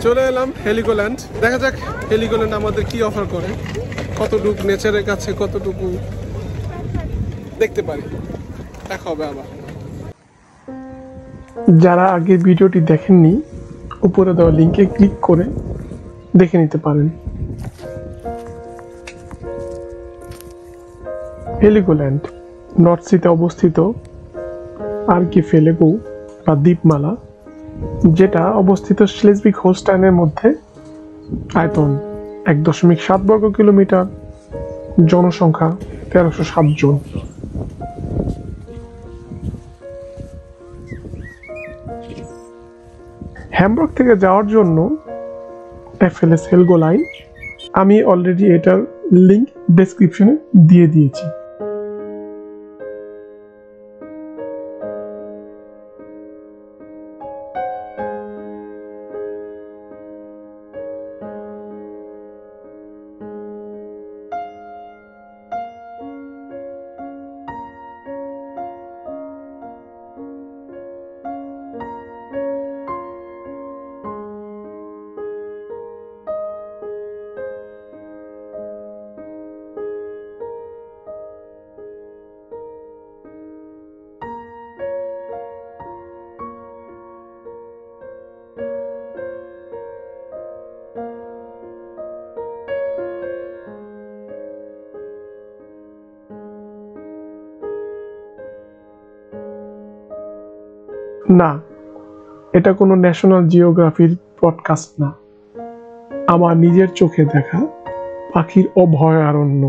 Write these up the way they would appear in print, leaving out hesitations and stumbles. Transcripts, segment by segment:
চলে এলাম হেলিগোল্যান্ড। দেখা যাক হেলিগোল্যান্ড আমাদের কি অফার করে, কতটুকু নেচারের কাছে কতটুকু দেখতে পারি। দেখা হবে আবার। যারা আগে ভিডিওটি দেখেননি, উপরে দেওয়া লিঙ্কে ক্লিক করে দেখে নিতে পারেন। হেলিগোল্যান্ড নর্থ সিতে অবস্থিত আর্কিপেলাগো বা দ্বীপমালা, যেটা অবস্থিত স্লেজভিগ হোলস্টাইনের মধ্যে। আয়তন 1.7 বর্গ কিলোমিটার, জনসংখ্যা 1307 জন। হ্যামবার্গ থেকে যাওয়ার জন্য FLS হেলগো লাইন, আমি অলরেডি এটার লিঙ্ক ডেসক্রিপশনে দিয়ে দিয়েছি। না, এটা কোনো ন্যাশনাল জিওগ্রাফির পডকাস্ট না, আমার নিজের চোখে দেখা পাখির অভয়ারণ্য।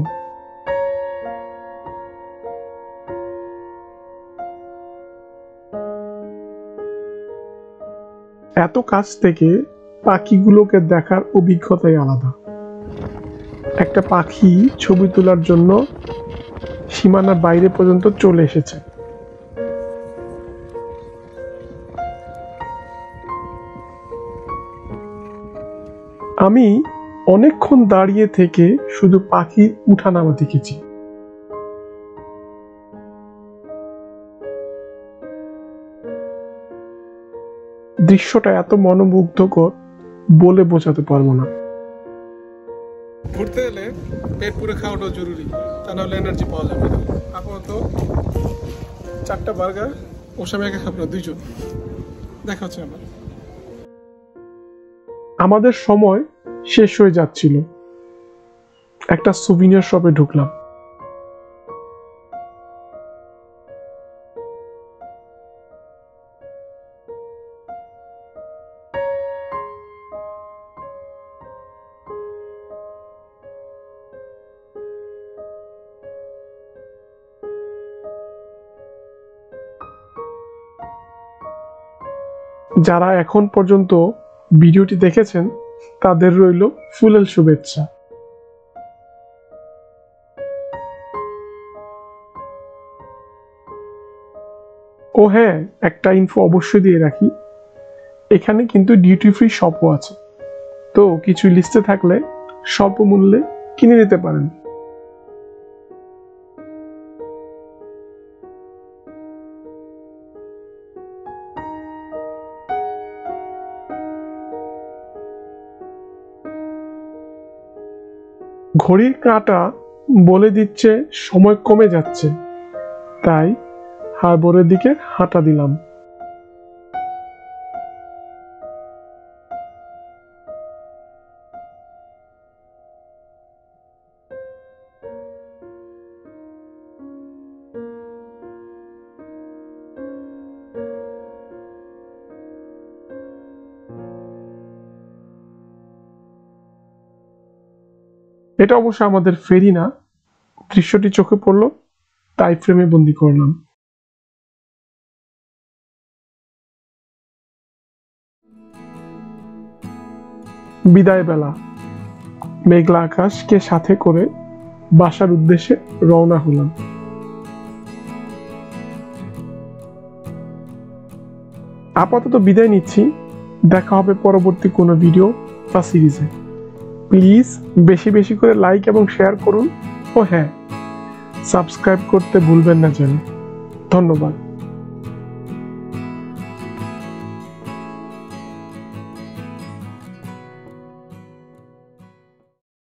এত কাছ থেকে পাখিগুলোকে দেখার অভিজ্ঞতাই আলাদা। একটা পাখি ছবি তোলার জন্য সীমানার বাইরে পর্যন্ত চলে এসেছে। আমি অনেকক্ষণ দাঁড়িয়ে থেকে শুধু পাখির উঠানামা দেখেছি। দৃশ্যটা এত মনোমুগ্ধকর, বলে বোঝাতে পারবো না। ঘুরতে এলে পেট পুরো খাওয়াটাও জরুরি, তা নাহলে এনার্জি পাওয়া যাবে না। আপাতত 4টা বার্গার ওর সামনে একা খাবো না, 2 জন। দেখা হচ্ছে আবার। আমাদের সময় শেষ হয়ে যাচ্ছিল, একটা সুভিনিয়ার শপে ঢুকলাম। যারা এখন পর্যন্ত ভিডিওটি দেখেছেন তাদের রইল ফুলেল শুভেচ্ছা। ও হ্যাঁ, একটা ইনফো অবশ্যই দিয়ে রাখি, এখানে কিন্তু ডিউটি ফ্রি শপও আছে, তো কিছু লিস্টে থাকলে স্বল্প মূল্যে কিনে নিতে পারেন। ঘড়ির কাঁটা বলে দিচ্ছে সময় কমে যাচ্ছে, তাই হারবারের দিকে হাঁটা দিলাম। এটা অবশ্য আমাদের ফেরি না, দৃশ্যটি চোখে পড়লো তাই ফ্রেমে বন্দি করলাম। বিদায় বেলা, মেঘলা আকাশকে সাথে করে বাসার উদ্দেশ্যে রওনা হলাম। আপাতত বিদায় নিচ্ছি, দেখা হবে পরবর্তী কোনো ভিডিও বা সিরিজে। প্লিজ বেশি বেশি করে লাইক এবং শেয়ার করুন, ও হ্যাঁ, সাবস্ক্রাইব করতে ভুলবেন না যেন। ধন্যবাদ।